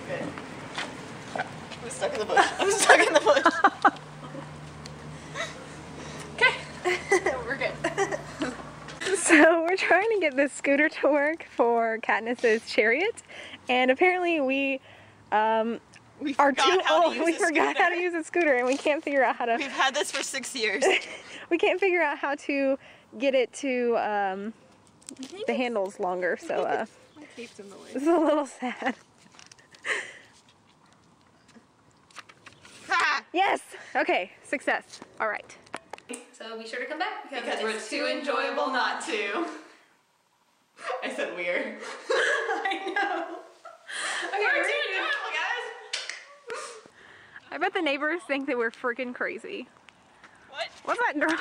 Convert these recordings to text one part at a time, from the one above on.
Good. I'm stuck in the bush. I'm stuck in the bush. Okay. We're good. So we're trying to get this scooter to work for Katniss's chariot, and apparently we are too old. We forgot how to use a scooter, and we can't figure out how to. We've had this for 6 years. We can't figure out how to get it to the handles longer. So My cape's in the way. this is a little sad. Yes. Okay. Success. All right. So be sure to come back Because we're too enjoyable not to. I said weird. I know. Okay, We're too enjoyable, guys. I bet the neighbors think that we're freaking crazy. What? What's that drum?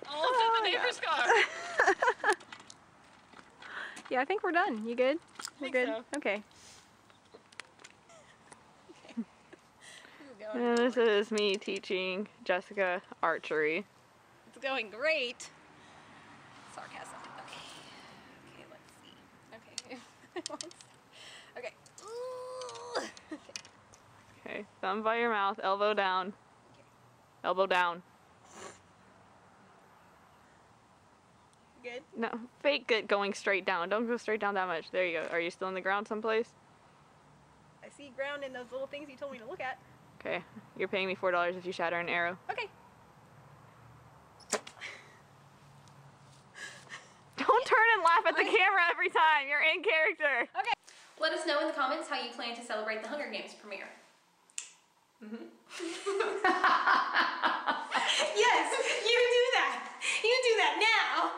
Almost in the neighbor's car. Yeah, I think we're done. You good? Think We're good? so. Okay. And this is me teaching Jessica archery. It's going great. Sarcasm. Okay. Okay, let's see. Okay. Okay. Ooh. Okay, thumb by your mouth, elbow down. Elbow down. Good. No, fake it going straight down. Don't go straight down that much. There you go. Are you still on the ground someplace? I see ground in those little things you told me to look at. Okay, you're paying me $4 if you shatter an arrow. Okay. Don't turn and laugh at the camera every time. You're in character. Okay. Let us know in the comments how you plan to celebrate the Hunger Games premiere. Yes, you do that. You do that now.